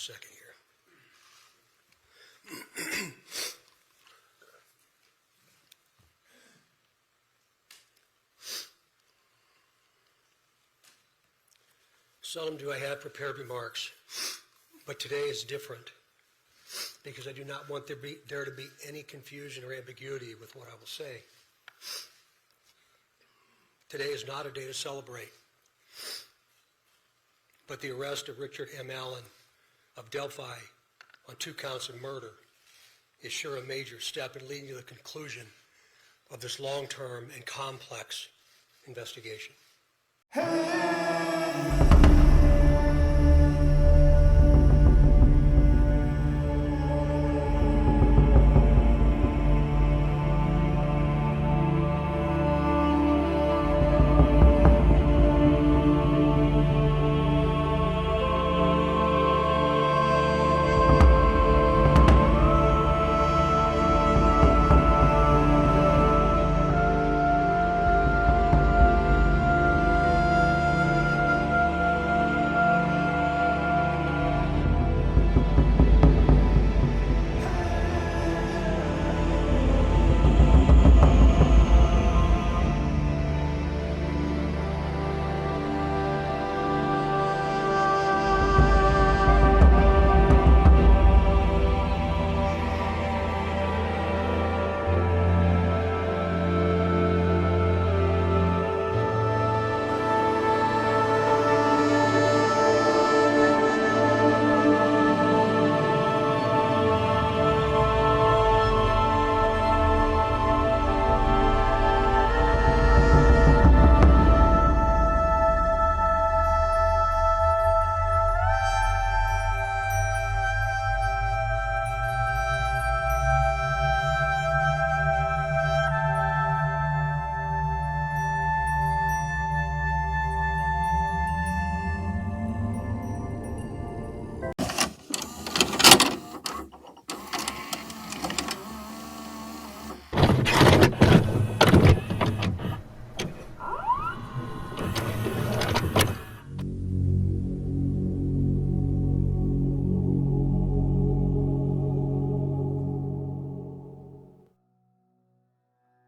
second here. Seldom do I have prepared remarks, but today is different because I do not want there to be any confusion or ambiguity with what I will say. Today is not a day to celebrate, but the arrest of Richard M. Allen of Delphi on 2 counts of murder is sure a major step in leading to the conclusion of this long-term and complex investigation.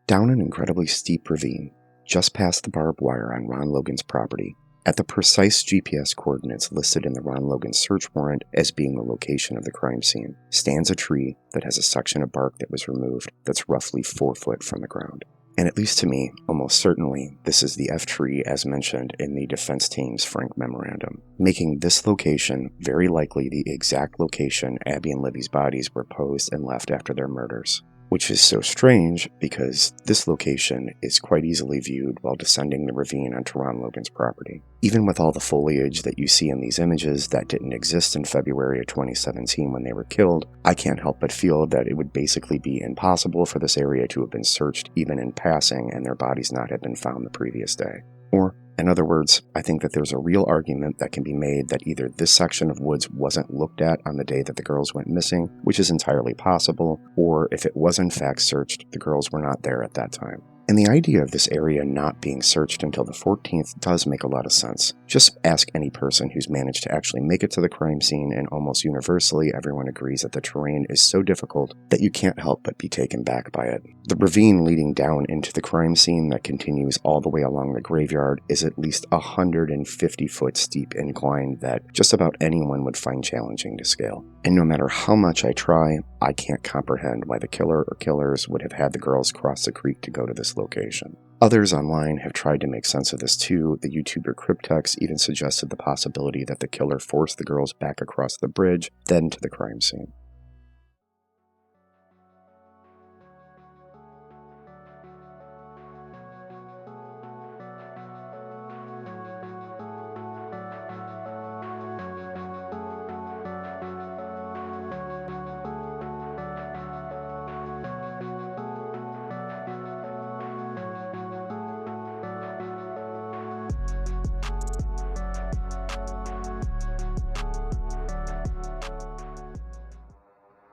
Down an incredibly steep ravine, just past the barbed wire on Ron Logan's property, at the precise GPS coordinates listed in the Ron Logan search warrant as being the location of the crime scene, stands a tree that has a section of bark that was removed that's roughly 4 foot from the ground. And at least to me, almost certainly, this is the F tree as mentioned in the defense team's Frank memorandum, making this location very likely the exact location Abby and Libby's bodies were posed and left after their murders. Which is so strange because this location is quite easily viewed while descending the ravine onto Ron Logan's property. Even with all the foliage that you see in these images that didn't exist in February of 2017 when they were killed, I can't help but feel that it would basically be impossible for this area to have been searched even in passing and their bodies not have been found the previous day. Or, in other words, I think that there's a real argument that can be made that either this section of woods wasn't looked at on the day that the girls went missing, which is entirely possible, or if it was in fact searched, the girls were not there at that time. And the idea of this area not being searched until the 14th does make a lot of sense. Just ask any person who's managed to actually make it to the crime scene, and almost universally everyone agrees that the terrain is so difficult that you can't help but be taken back by it. The ravine leading down into the crime scene that continues all the way along the graveyard is at least 150-foot steep incline that just about anyone would find challenging to scale. And no matter how much I try, I can't comprehend why the killer or killers would have had the girls cross the creek to go to this location. Others online have tried to make sense of this too. The YouTuber Cryptex even suggested the possibility that the killer forced the girls back across the bridge, then to the crime scene.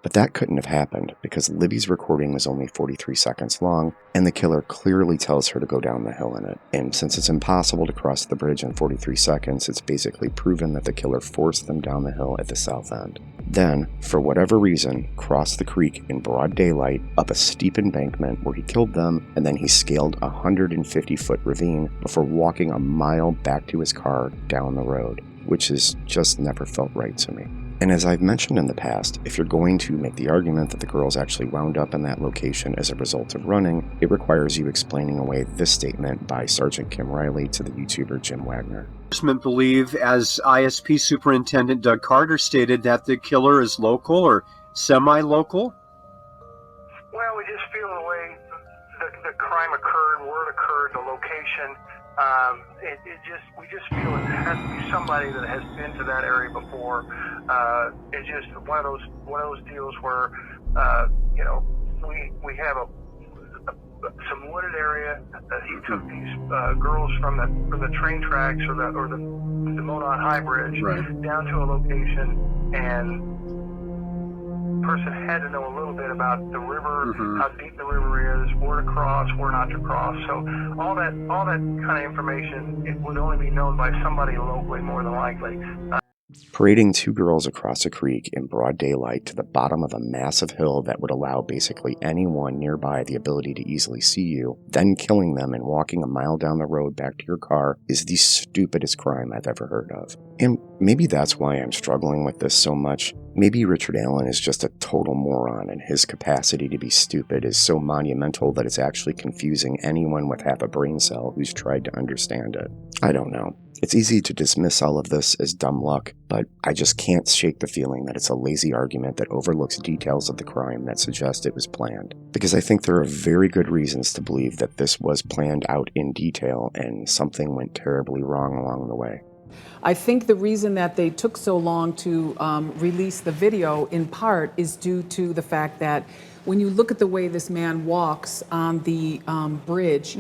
But that couldn't have happened because Libby's recording was only 43 seconds long, and the killer clearly tells her to go down the hill in it. And since it's impossible to cross the bridge in 43 seconds, it's basically proven that the killer forced them down the hill at the south end. Then, for whatever reason, crossed the creek in broad daylight up a steep embankment where he killed them, and then he scaled a 150-foot ravine before walking a mile back to his car down the road, which has just never felt right to me. And as I've mentioned in the past, if you're going to make the argument that the girls actually wound up in that location as a result of running, it requires you explaining away this statement by Sergeant Kim Riley to the YouTuber Jim Wagner. Believe, as ISP Superintendent Doug Carter stated, that the killer is local or semi-local? Well, we just feel the way the crime occurred, where it occurred, the location. We just feel it has to be somebody that has been to that area before. It's just one of those deals where we have some wooded area. He took these girls from the train tracks or the Monon High Bridge down to a location, and person had to know a little bit about the river, how deep the river is, where to cross, where not to cross. So all that kind of information, it would only be known by somebody locally more than likely. Parading two girls across a creek in broad daylight to the bottom of a massive hill that would allow basically anyone nearby the ability to easily see you, then killing them and walking a mile down the road back to your car is the stupidest crime I've ever heard of. And maybe that's why I'm struggling with this so much. Maybe Richard Allen is just a total moron and his capacity to be stupid is so monumental that it's actually confusing anyone with half a brain cell who's tried to understand it. I don't know. It's easy to dismiss all of this as dumb luck, but I just can't shake the feeling that it's a lazy argument that overlooks details of the crime that suggest it was planned. Because I think there are very good reasons to believe that this was planned out in detail and something went terribly wrong along the way. I think the reason that they took so long to release the video, in part, is due to the fact that when you look at the way this man walks on the bridge,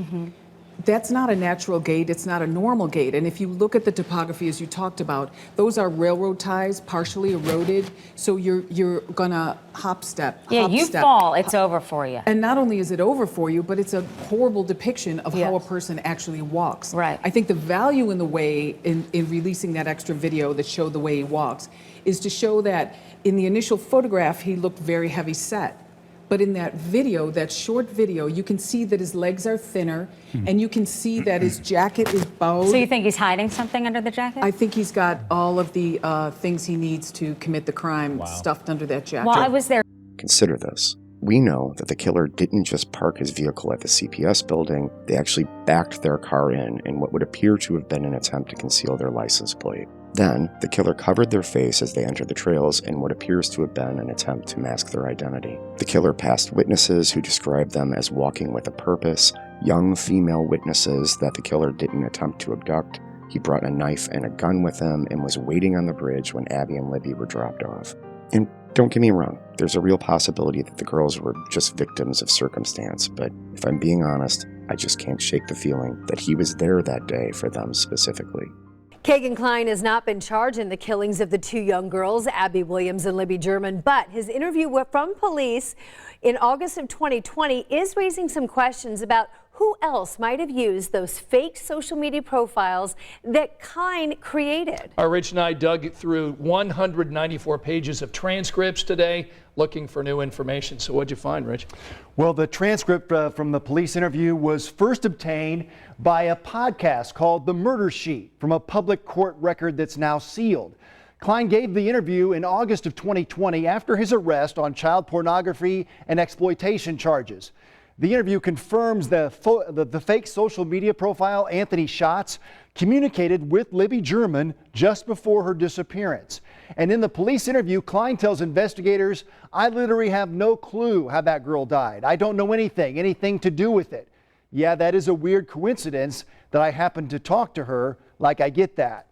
that's not a natural gait, it's not a normal gait. And if you look at the topography as you talked about, those are railroad ties, partially eroded, so you're gonna hop step. Yeah, you fall, it's over for you. And not only is it over for you, but it's a horrible depiction of how a person actually walks. Right. I think the value in the way, in releasing that extra video that showed the way he walks, is to show that in the initial photograph, he looked very heavy set. But in that video, that short video, you can see that his legs are thinner, and you can see that his jacket is bowed. So you think he's hiding something under the jacket? I think he's got all of the things he needs to commit the crime stuffed under that jacket. Well, I was there. Consider this. We know that the killer didn't just park his vehicle at the CPS building, they actually backed their car in what would appear to have been an attempt to conceal their license plate. Then, the killer covered their face as they entered the trails in what appears to have been an attempt to mask their identity. The killer passed witnesses who described them as walking with a purpose, young female witnesses that the killer didn't attempt to abduct. He brought a knife and a gun with him and was waiting on the bridge when Abby and Libby were dropped off. And don't get me wrong, there's a real possibility that the girls were just victims of circumstance, but if I'm being honest, I just can't shake the feeling that he was there that day for them specifically. Kagan Klein has not been charged in the killings of the two young girls, Abby Williams and Libby German, but his interview from police in August of 2020 is raising some questions about who else might have used those fake social media profiles that Klein created. Rich and I dug through 194 pages of transcripts today looking for new information. So what'd you find, Rich? Well, the transcript from the police interview was first obtained by a podcast called The Murder Sheet from a public court record that's now sealed. Klein gave the interview in August of 2020 after his arrest on child pornography and exploitation charges. The interview confirms the fake social media profile Anthony Schatz communicated with Libby German just before her disappearance. And in the police interview, Klein tells investigators, "I literally have no clue how that girl died. I don't know anything to do with it. Yeah, that is a weird coincidence that I happened to talk to her, like I get that."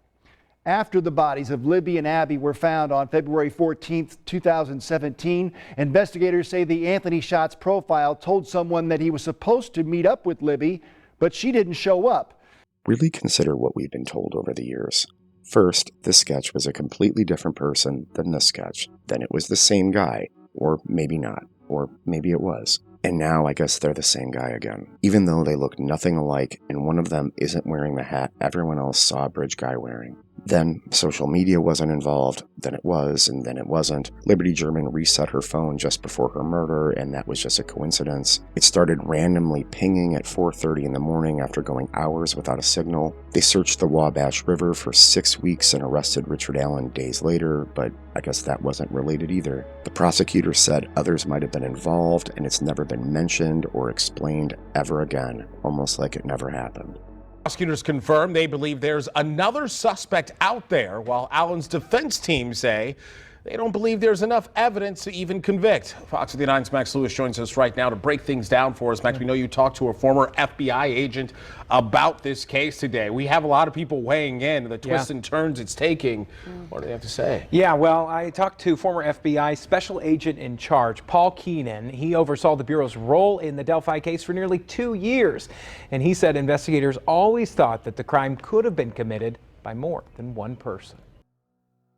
After the bodies of Libby and Abby were found on February 14th, 2017, investigators say the Anthony Schatz profile told someone that he was supposed to meet up with Libby, but she didn't show up. Really consider what we've been told over the years. First, this sketch was a completely different person than this sketch. Then it was the same guy. or maybe not, or maybe it was. And now I guess they're the same guy again. Even though they look nothing alike and one of them isn't wearing the hat everyone else saw a bridge guy wearing. Then social media wasn't involved, then it was, and then it wasn't. Liberty German reset her phone just before her murder, and that was just a coincidence. It started randomly pinging at 4:30 in the morning after going hours without a signal. They searched the Wabash River for 6 weeks and arrested Richard Allen days later, but I guess that wasn't related either. The prosecutor said others might have been involved, and it's never been mentioned or explained ever again, almost like it never happened. Prosecutors confirm they believe there's another suspect out there, while Allen's defense team say they don't believe there's enough evidence to even convict. Fox 59's Max Lewis joins us right now to break things down for us. Max, we know you talked to a former FBI agent about this case today. We have a lot of people weighing in, the twists and turns it's taking. What do they have to say? Yeah, well, I talked to former FBI special agent in charge, Paul Keenan. He oversaw the Bureau's role in the Delphi case for nearly 2 years. And he said investigators always thought that the crime could have been committed by more than one person.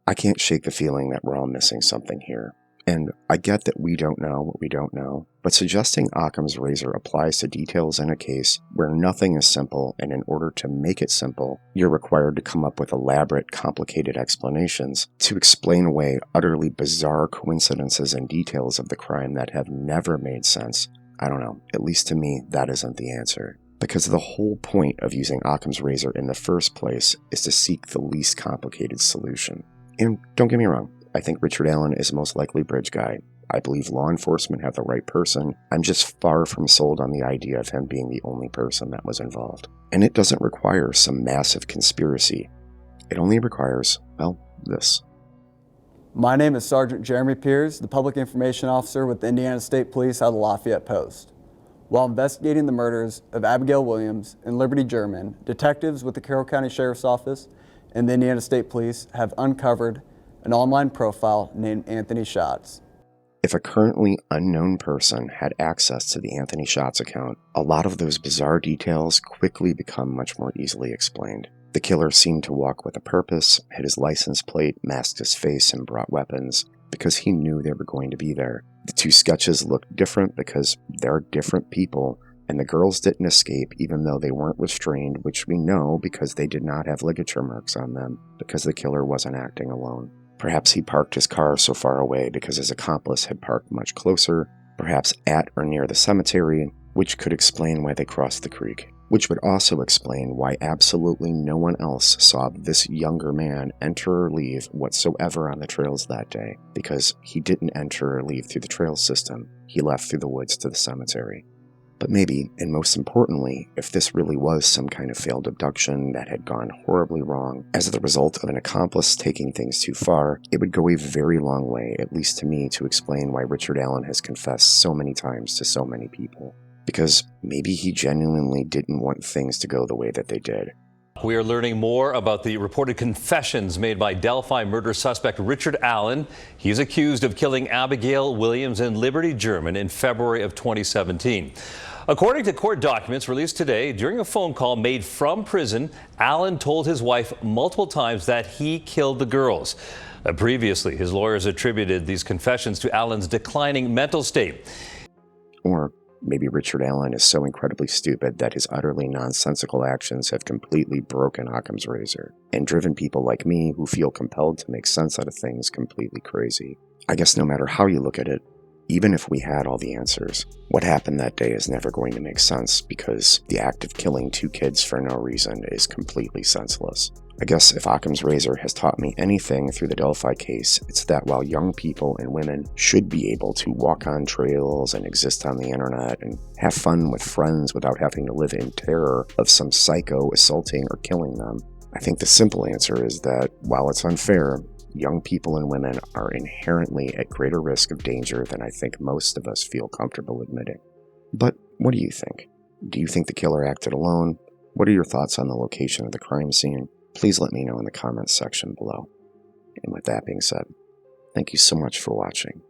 I can't shake the feeling that we're all missing something here. And I get that we don't know what we don't know, but suggesting Occam's razor applies to details in a case where nothing is simple, and in order to make it simple, you're required to come up with elaborate, complicated explanations to explain away utterly bizarre coincidences and details of the crime that have never made sense. I don't know, at least to me, that isn't the answer. Because the whole point of using Occam's razor in the first place is to seek the least complicated solution. And don't get me wrong, I think Richard Allen is most likely bridge guy. I believe law enforcement have the right person. I'm just far from sold on the idea of him being the only person that was involved. And it doesn't require some massive conspiracy. It only requires, well, this. My name is Sergeant Jeremy Piers, the Public Information Officer with the Indiana State Police out of the Lafayette Post. While investigating the murders of Abigail Williams and Liberty German, detectives with the Carroll County Sheriff's Office and the Indiana State Police have uncovered an online profile named Anthony Schatz. If a currently unknown person had access to the Anthony Schatz account, a lot of those bizarre details quickly become much more easily explained. The killer seemed to walk with a purpose, hid his license plate, masked his face, and brought weapons because he knew they were going to be there. The two sketches looked different because they're different people, and the girls didn't escape even though they weren't restrained, which we know because they did not have ligature marks on them, because the killer wasn't acting alone. Perhaps he parked his car so far away because his accomplice had parked much closer, perhaps at or near the cemetery, which could explain why they crossed the creek, which would also explain why absolutely no one else saw this younger man enter or leave whatsoever on the trails that day, because he didn't enter or leave through the trail system. He left through the woods to the cemetery. But maybe, and most importantly, if this really was some kind of failed abduction that had gone horribly wrong as the result of an accomplice taking things too far, it would go a very long way, at least to me, to explain why Richard Allen has confessed so many times to so many people. Because maybe he genuinely didn't want things to go the way that they did. We are learning more about the reported confessions made by Delphi murder suspect Richard Allen. He is accused of killing Abigail Williams and Liberty German in February of 2017. According to court documents released today, during a phone call made from prison, Allen told his wife multiple times that he killed the girls. Previously, his lawyers attributed these confessions to Allen's declining mental state. Or maybe Richard Allen is so incredibly stupid that his utterly nonsensical actions have completely broken Occam's razor and driven people like me who feel compelled to make sense out of things completely crazy. I guess no matter how you look at it, even if we had all the answers, what happened that day is never going to make sense because the act of killing two kids for no reason is completely senseless. I guess if Occam's razor has taught me anything through the Delphi case, it's that while young people and women should be able to walk on trails and exist on the internet and have fun with friends without having to live in terror of some psycho assaulting or killing them, I think the simple answer is that while it's unfair, young people and women are inherently at greater risk of danger than I think most of us feel comfortable admitting. But what do you think? Do you think the killer acted alone? What are your thoughts on the location of the crime scene? Please let me know in the comments section below. And with that being said, thank you so much for watching.